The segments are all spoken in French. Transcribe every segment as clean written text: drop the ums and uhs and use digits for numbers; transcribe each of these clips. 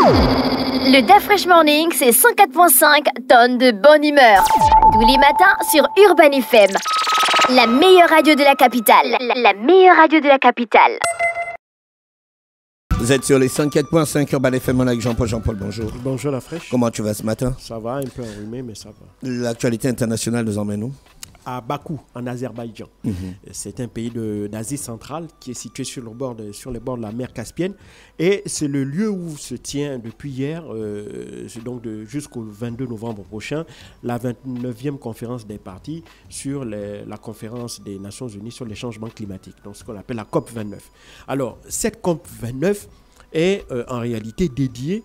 Le DAF Fresh Morning, c'est 104.5 tonnes de bonne humeur. Tous les matins sur Urban FM. La meilleure radio de la capitale. La meilleure radio de la capitale. Vous êtes sur les 104.5 Urban FM avec Jean-Paul. Jean-Paul, bonjour. Bonjour la fraîche. Comment tu vas ce matin? Ça va, un peu enrhumé, mais ça va. L'actualité internationale nous emmène où? À Bakou, en Azerbaïdjan. C'est un pays d'Asie centrale qui est situé sur les bords de la mer Caspienne. Et c'est le lieu où se tient depuis hier, jusqu'au 22 novembre prochain, la 29e conférence des parties sur la conférence des Nations Unies sur les changements climatiques, donc ce qu'on appelle la COP29. Alors, cette COP29 est en réalité dédiée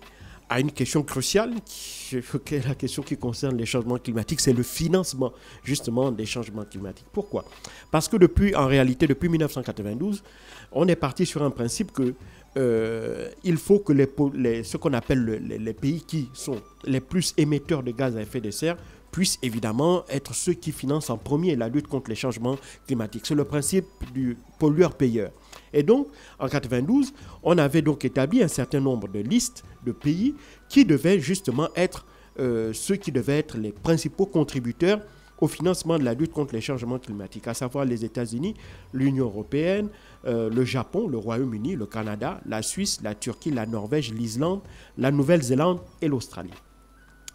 à une question cruciale, qui est la question qui concerne les changements climatiques, c'est le financement justement des changements climatiques. Pourquoi? Parce que depuis 1992, on est parti sur un principe que il faut que ce qu'on appelle les pays qui sont les plus émetteurs de gaz à effet de serre puissent évidemment être ceux qui financent en premier la lutte contre les changements climatiques. C'est le principe du pollueur-payeur. Et donc, en 1992, on avait donc établi un certain nombre de listes de pays qui devaient justement être ceux qui devaient être les principaux contributeurs au financement de la lutte contre les changements climatiques, à savoir les États-Unis, l'Union européenne, le Japon, le Royaume-Uni, le Canada, la Suisse, la Turquie, la Norvège, l'Islande, la Nouvelle-Zélande et l'Australie.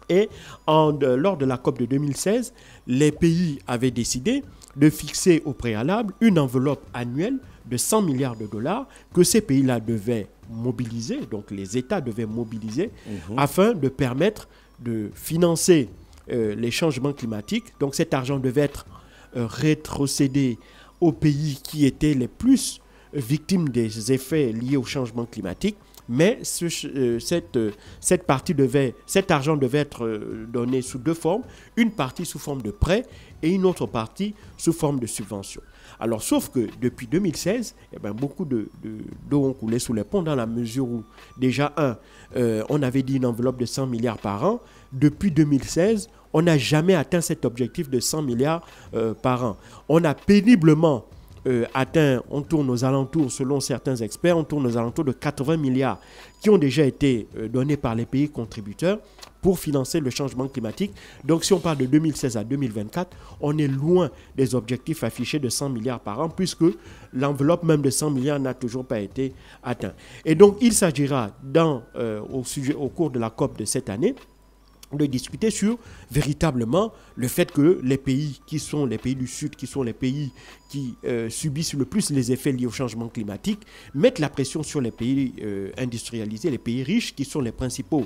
Et lors de la COP de 2016, les pays avaient décidé de fixer au préalable une enveloppe annuelle de 100 milliards de dollars que ces pays-là devaient mobiliser, donc les États devaient mobiliser, afin de permettre de financer les changements climatiques. Donc cet argent devait être rétrocédé aux pays qui étaient les plus victimes des effets liés au changement climatique. Mais cet argent devait être donné sous deux formes, une partie sous forme de prêt et une autre partie sous forme de subvention. Alors, sauf que depuis 2016, beaucoup d'eau ont coulé sous les ponts dans la mesure où, déjà, on avait dit une enveloppe de 100 milliards par an. Depuis 2016, on n'a jamais atteint cet objectif de 100 milliards par an. On a péniblement atteint, on tourne aux alentours, selon certains experts, on tourne aux alentours de 80 milliards qui ont déjà été donnés par les pays contributeurs pour financer le changement climatique. Donc si on parle de 2016 à 2024, on est loin des objectifs affichés de 100 milliards par an puisque l'enveloppe même de 100 milliards n'a toujours pas été atteinte. Et donc il s'agira au cours de la COP de cette année de discuter sur véritablement le fait que les pays qui sont les pays du Sud, qui sont les pays qui subissent le plus les effets liés au changement climatique, mettent la pression sur les pays industrialisés, les pays riches, qui sont les principaux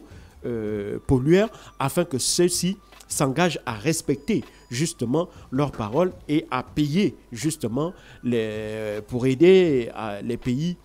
pollueurs, afin que ceux-ci s'engagent à respecter justement leurs paroles et à payer justement pour aider les pays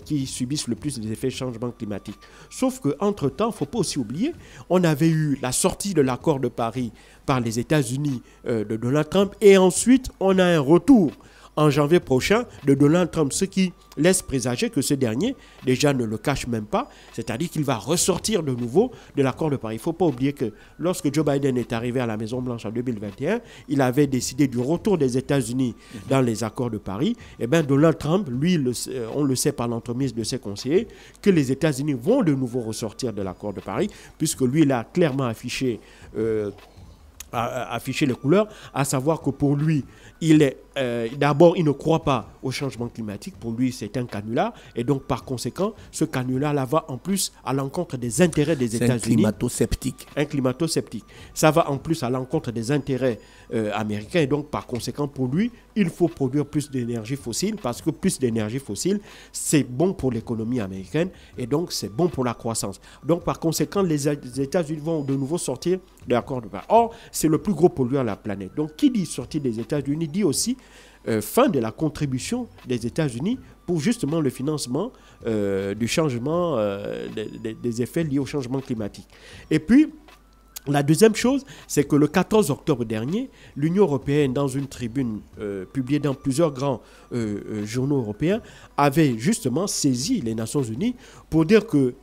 qui subissent le plus les effets du changement climatique. Sauf qu'entre-temps, il ne faut pas aussi oublier, on avait eu la sortie de l'accord de Paris par les États-Unis de Donald Trump et ensuite on a un retour en janvier prochain de Donald Trump, ce qui laisse présager que ce dernier, déjà ne le cache même pas, c'est-à-dire qu'il va ressortir de nouveau de l'accord de Paris. Il ne faut pas oublier que lorsque Joe Biden est arrivé à la Maison-Blanche en 2021, il avait décidé du retour des États-Unis dans les accords de Paris. Et bien Donald Trump, lui, on le sait par l'entremise de ses conseillers, que les États-Unis vont de nouveau ressortir de l'accord de Paris, puisque lui, il a clairement affiché les couleurs, à savoir que pour lui, d'abord, il ne croit pas au changement climatique. Pour lui, c'est un canular. Et donc, par conséquent, ce canular-là va en plus à l'encontre des intérêts des États-Unis. C'est un climato-sceptique. Un climato-sceptique. Ça va en plus à l'encontre des intérêts américains. Et donc, par conséquent, pour lui, il faut produire plus d'énergie fossile parce que plus d'énergie fossile, c'est bon pour l'économie américaine et donc c'est bon pour la croissance. Donc, par conséquent, les États-Unis vont de nouveau sortir de l'accord de Paris. Or, c'est le plus gros pollueur de la planète. Donc, qui dit sortie des États-Unis dit aussi fin de la contribution des États-Unis pour justement le financement du changement, des effets liés au changement climatique. Et puis, la deuxième chose, c'est que le 14 octobre dernier, l'Union européenne, dans une tribune publiée dans plusieurs grands journaux européens, avait justement saisi les Nations Unies pour dire que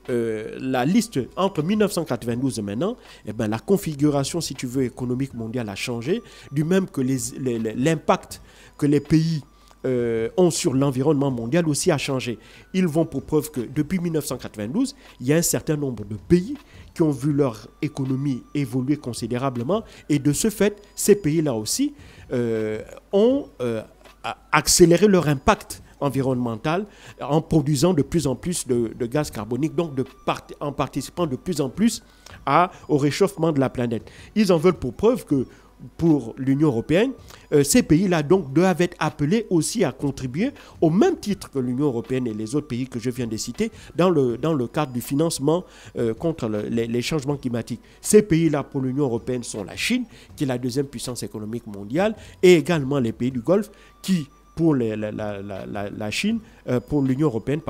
la liste entre 1992 et maintenant, la configuration, si tu veux, économique mondiale a changé, du même que l'impact que les pays ont sur l'environnement mondial aussi a changé. Ils vont pour preuve que depuis 1992, il y a un certain nombre de pays qui ont vu leur économie évoluer considérablement et de ce fait, ces pays-là aussi ont accéléré leur impact environnemental en produisant de plus en plus de gaz carbonique, donc en participant de plus en plus au réchauffement de la planète. Ils en veulent pour preuve que pour l'Union européenne, ces pays-là donc doivent être appelés aussi à contribuer au même titre que l'Union européenne et les autres pays que je viens de citer dans le cadre du financement contre les changements climatiques. Ces pays-là pour l'Union européenne sont la Chine, qui est la deuxième puissance économique mondiale, et également les pays du Golfe qui, pour la Chine, pour l'Union européenne,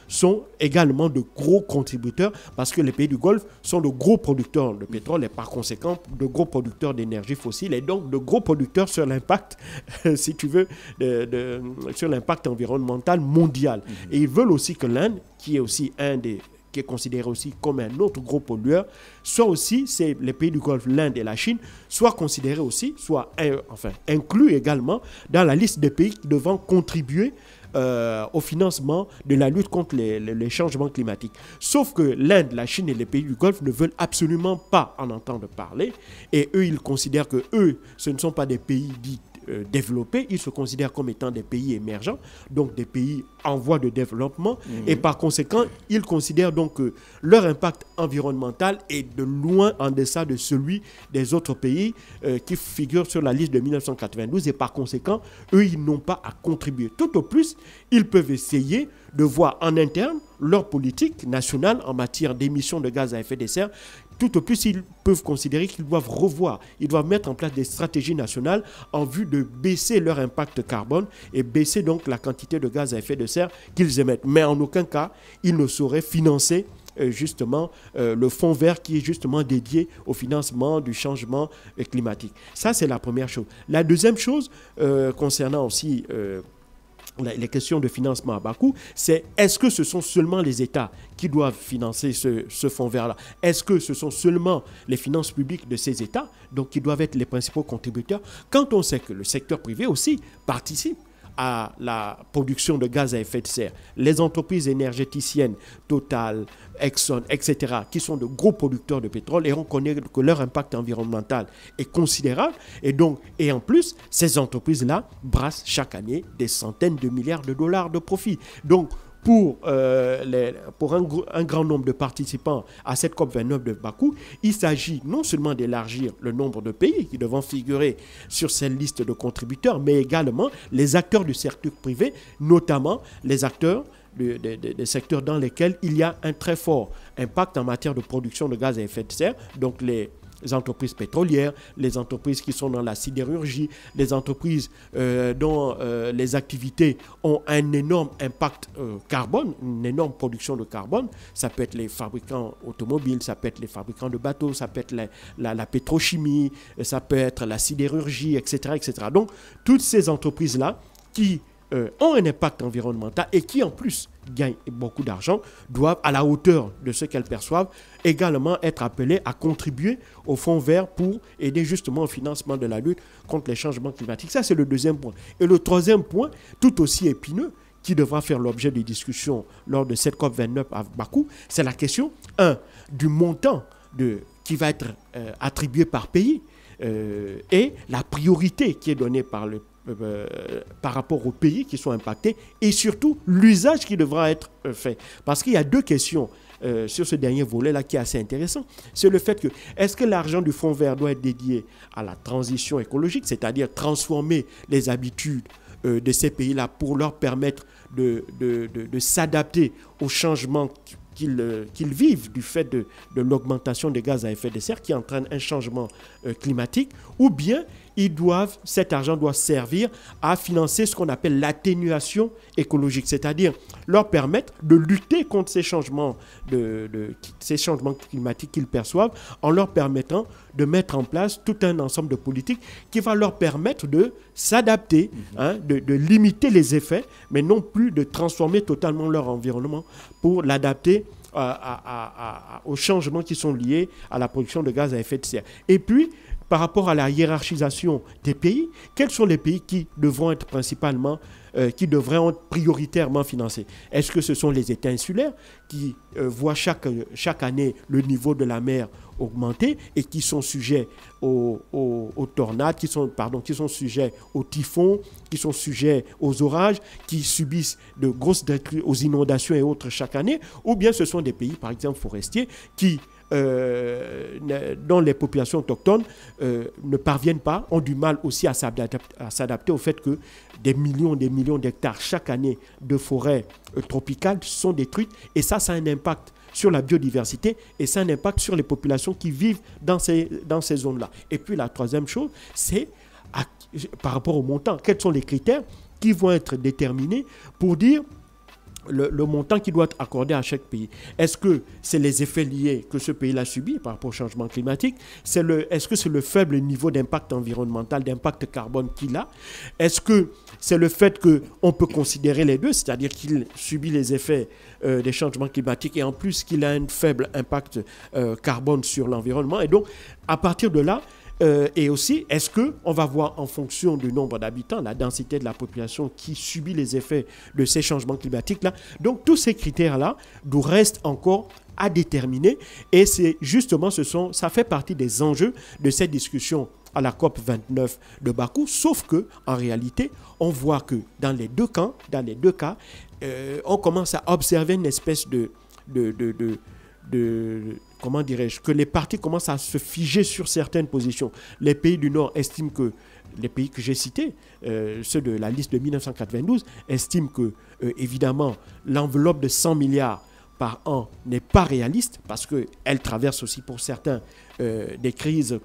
sont également de gros contributeurs parce que les pays du Golfe sont de gros producteurs de pétrole et par conséquent de gros producteurs d'énergie fossile et donc de gros producteurs sur l'impact, si tu veux, sur l'impact environnemental mondial. Et ils veulent aussi que l'Inde, qui est aussi qui est considéré aussi comme un autre gros pollueur, soit aussi, c'est les pays du Golfe, l'Inde et la Chine, soient considérés aussi, inclus également dans la liste des pays devant contribuer au financement de la lutte contre les changements climatiques. Sauf que l'Inde, la Chine et les pays du Golfe ne veulent absolument pas en entendre parler et eux, ils considèrent que ce ne sont pas des pays dits développés, ils se considèrent comme étant des pays émergents, donc des pays en voie de développement, et par conséquent, ils considèrent donc que leur impact environnemental est de loin en deçà de celui des autres pays qui figurent sur la liste de 1992, et par conséquent, eux, ils n'ont pas à contribuer. Tout au plus, ils peuvent essayer de voir en interne leur politique nationale en matière d'émissions de gaz à effet de serre. Tout au plus, ils peuvent considérer qu'ils doivent revoir, ils doivent mettre en place des stratégies nationales en vue de baisser leur impact carbone et baisser donc la quantité de gaz à effet de serre qu'ils émettent. Mais en aucun cas, ils ne sauraient financer justement le fonds vert qui est justement dédié au financement du changement climatique. Ça, c'est la première chose. La deuxième chose, concernant aussi les questions de financement à bas coût, c'est est-ce que ce sont seulement les États qui doivent financer ce fonds vert-là? Est-ce que ce sont seulement les finances publiques de ces États, donc qui doivent être les principaux contributeurs, quand on sait que le secteur privé aussi participe à la production de gaz à effet de serre? Les entreprises énergéticiennes, Total, Exxon, etc., qui sont de gros producteurs de pétrole, et on connaît que leur impact environnemental est considérable. Et en plus, ces entreprises-là brassent chaque année des centaines de milliards de dollars de profit. Donc, pour un grand nombre de participants à cette COP29 de Bakou, il s'agit non seulement d'élargir le nombre de pays qui devront figurer sur cette liste de contributeurs, mais également les acteurs du secteur privé, notamment les acteurs des secteurs dans lesquels il y a un très fort impact en matière de production de gaz à effet de serre, donc les entreprises pétrolières, les entreprises qui sont dans la sidérurgie, les entreprises dont les activités ont un énorme impact carbone, une énorme production de carbone. Ça peut être les fabricants automobiles, ça peut être les fabricants de bateaux, ça peut être la pétrochimie, ça peut être la sidérurgie, etc., etc. Donc, toutes ces entreprises-là qui ont un impact environnemental et qui, en plus, gagnent beaucoup d'argent, doivent, à la hauteur de ce qu'elles perçoivent, également être appelées à contribuer au fonds vert pour aider justement au financement de la lutte contre les changements climatiques. Ça, c'est le deuxième point. Et le troisième point, tout aussi épineux, qui devra faire l'objet de discussions lors de cette COP29 à Bakou, c'est la question, du montant qui va être attribué par pays et la priorité qui est donnée par rapport aux pays qui sont impactés et surtout l'usage qui devra être fait. Parce qu'il y a deux questions sur ce dernier volet-là qui est assez intéressant. C'est le fait que, est-ce que l'argent du fonds vert doit être dédié à la transition écologique, c'est-à-dire transformer les habitudes de ces pays-là pour leur permettre de s'adapter aux changements qu'ils vivent du fait de l'augmentation des gaz à effet de serre qui entraîne un changement climatique, ou bien cet argent doit servir à financer ce qu'on appelle l'atténuation écologique, c'est-à-dire leur permettre de lutter contre ces changements, ces changements climatiques qu'ils perçoivent, en leur permettant de mettre en place tout un ensemble de politiques qui va leur permettre de s'adapter, de limiter les effets, mais non plus de transformer totalement leur environnement pour l'adapter aux changements qui sont liés à la production de gaz à effet de serre. Et puis, par rapport à la hiérarchisation des pays, quels sont les pays qui devront être principalement, qui devraient être prioritairement financés? Est-ce que ce sont les États insulaires qui voient chaque année le niveau de la mer augmenter et qui sont sujets aux tornades, qui sont sujets aux typhons, qui sont sujets aux orages, qui subissent de grosses détruites, aux inondations et autres chaque année, ou bien ce sont des pays, par exemple forestiers, dont les populations autochtones ne parviennent pas, ont du mal aussi à s'adapter au fait que des millions d'hectares chaque année de forêts tropicales sont détruites, et ça a un impact sur la biodiversité et ça a un impact sur les populations qui vivent dans ces zones-là. Et puis la troisième chose, c'est par rapport au montant, quels sont les critères qui vont être déterminés pour dire le montant qui doit être accordé à chaque pays. Est-ce que c'est les effets liés que ce pays a subis par rapport au changement climatique? Est-ce que c'est le faible niveau d'impact environnemental, d'impact carbone qu'il a? Est-ce que c'est le fait qu'on peut considérer les deux, c'est-à-dire qu'il subit les effets des changements climatiques et en plus qu'il a un faible impact carbone sur l'environnement? Et donc, à partir de là, et aussi, est-ce qu'on va voir en fonction du nombre d'habitants, la densité de la population qui subit les effets de ces changements climatiques-là? Donc, tous ces critères-là nous restent encore à déterminer. Et c'est justement, ça fait partie des enjeux de cette discussion à la COP 29 de Bakou. Sauf qu'en réalité, on voit que dans les deux cas, on commence à observer une espèce comment dirais-je, que les partis commencent à se figer sur certaines positions. Les pays du Nord estiment que, les pays que j'ai cités, ceux de la liste de 1992, estiment que, évidemment, l'enveloppe de 100 milliards par an n'est pas réaliste parce qu'elle traverse aussi pour certains des crises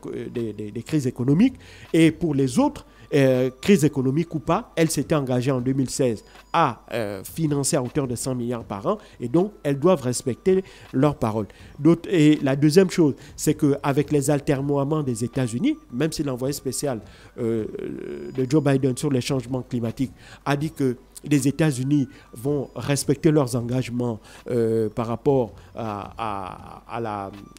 économiques, et pour les autres, crise économique ou pas, elle s'était engagée en 2016 à financer à hauteur de 100 milliards par an, et donc elles doivent respecter leurs paroles. Et la deuxième chose, c'est qu'avec les atermoiements des États-Unis, même si l'envoyé spécial de Joe Biden sur les changements climatiques a dit que les États-Unis vont respecter leurs engagements par rapport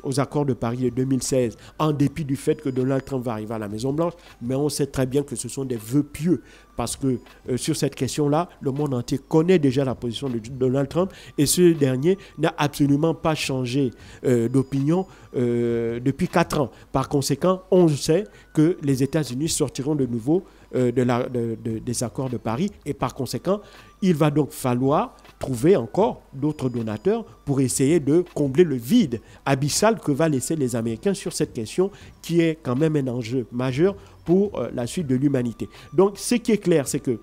aux accords de Paris de 2016, en dépit du fait que Donald Trump va arriver à la Maison-Blanche. Mais on sait très bien que ce sont des vœux pieux, parce que sur cette question-là, le monde entier connaît déjà la position de Donald Trump, et ce dernier n'a absolument pas changé d'opinion depuis 4 ans. Par conséquent, on sait que les États-Unis sortiront de nouveau des accords de Paris, et par conséquent, il va donc falloir trouver encore d'autres donateurs pour essayer de combler le vide abyssal que va laisser les Américains sur cette question, qui est quand même un enjeu majeur pour la suite de l'humanité. Donc, ce qui est clair, c'est que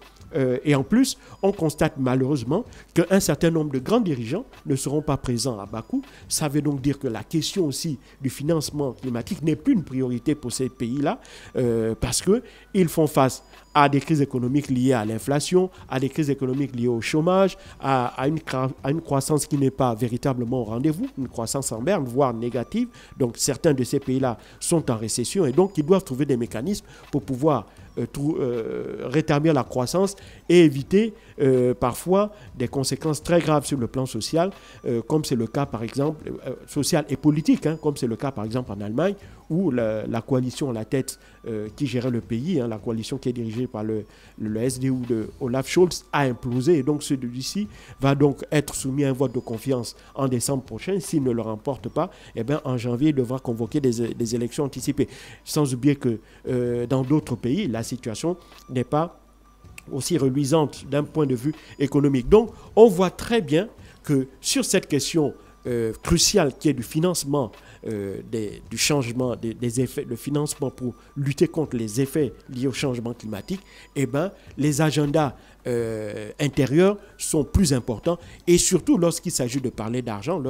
et en plus, on constate malheureusement qu'un certain nombre de grands dirigeants ne seront pas présents à Bakou. Ça veut donc dire que la question aussi du financement climatique n'est plus une priorité pour ces pays-là, parce qu'ils font face à des crises économiques liées à l'inflation, à des crises économiques liées au chômage, à une croissance qui n'est pas véritablement au rendez-vous, une croissance en berne, voire négative. Donc certains de ces pays-là sont en récession, et donc ils doivent trouver des mécanismes pour pouvoir rétablir la croissance et éviter parfois des conséquences très graves sur le plan social, comme c'est le cas par exemple, social et politique, comme c'est le cas par exemple en Allemagne, où la coalition à la tête qui gérait le pays, la coalition qui est dirigée par le SDU de Olaf Scholz, a implosé, et donc celui-ci va donc être soumis à un vote de confiance en décembre prochain. S'il ne le remporte pas, en janvier, il devra convoquer des élections anticipées. Sans oublier que dans d'autres pays, la situation n'est pas aussi reluisante d'un point de vue économique. Donc, on voit très bien que sur cette question cruciale qui est du financement, du changement des effets, le financement pour lutter contre les effets liés au changement climatique, les agendas intérieurs sont plus importants, et surtout lorsqu'il s'agit de parler d'argent,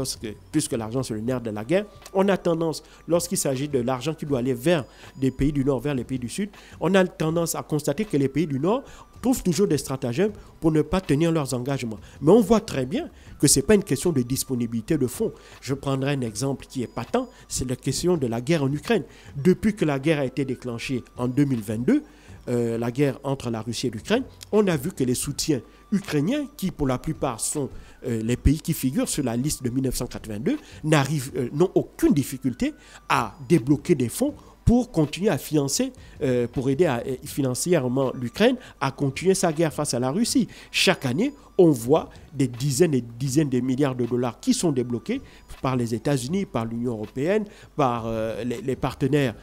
puisque l'argent c'est le nerf de la guerre, on a tendance, lorsqu'il s'agit de l'argent qui doit aller vers des pays du Nord, vers les pays du Sud, on a tendance à constater que les pays du Nord trouvent toujours des stratagèmes pour ne pas tenir leurs engagements. Mais on voit très bien que ce n'est pas une question de disponibilité de fonds. Je prendrai un exemple qui est patent, c'est la question de la guerre en Ukraine. Depuis que la guerre a été déclenchée en 2022, la guerre entre la Russie et l'Ukraine, on a vu que les soutiens ukrainiens, qui pour la plupart sont les pays qui figurent sur la liste de 1982, n'ont aucune difficulté à débloquer des fonds pour continuer à financer, pour aider financièrement l'Ukraine à continuer sa guerre face à la Russie. Chaque année, on voit des dizaines et dizaines de milliards de dollars qui sont débloqués par les États-Unis, par l'Union européenne, par les partenaires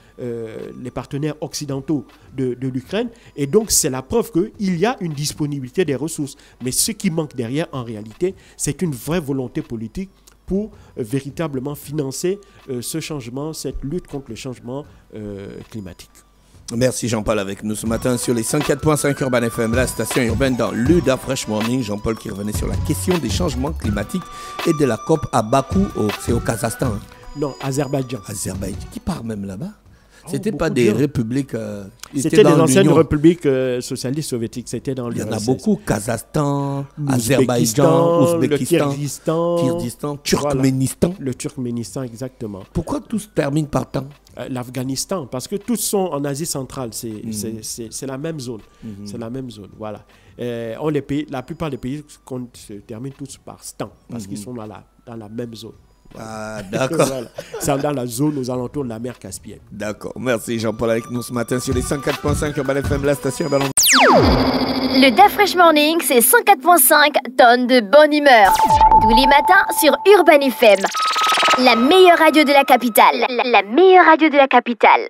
occidentaux de l'Ukraine. Et donc, c'est la preuve qu'il y a une disponibilité des ressources. Mais ce qui manque derrière, en réalité, c'est une vraie volonté politique pour véritablement financer ce changement, cette lutte contre le changement climatique. Merci Jean-Paul avec nous ce matin sur les 104.5 Urban FM, la station urbaine dans l'UDA Fresh Morning. Jean-Paul qui revenait sur la question des changements climatiques et de la COP à Bakou, c'est au Kazakhstan. Hein? Non, Azerbaïdjan. Azerbaïdjan, qui part même là-bas? C'était beaucoup pas des républiques. C'était des anciennes républiques socialistes soviétiques. C'était dans l'URSS. Il y en a beaucoup. Kazakhstan, Azerbaïdjan, Ouzbékistan, Kyrgyzstan, Turkménistan. Voilà. Le Turkménistan, exactement. Pourquoi tout se termine par temps? L'Afghanistan, parce que tous sont en Asie centrale. C'est la même zone. C'est la même zone. Voilà. La plupart des pays se terminent tous par stan, parce qu'ils sont dans la même zone. Ah, d'accord. Voilà. C'est dans la zone aux alentours de la mer Caspienne. D'accord. Merci Jean-Paul avec nous ce matin sur les 104.5 Urban FM, la station Urban. Le DA Fresh Morning, c'est 104.5 tonnes de bonne humeur. Tous les matins sur Urban FM. La meilleure radio de la capitale. La meilleure radio de la capitale.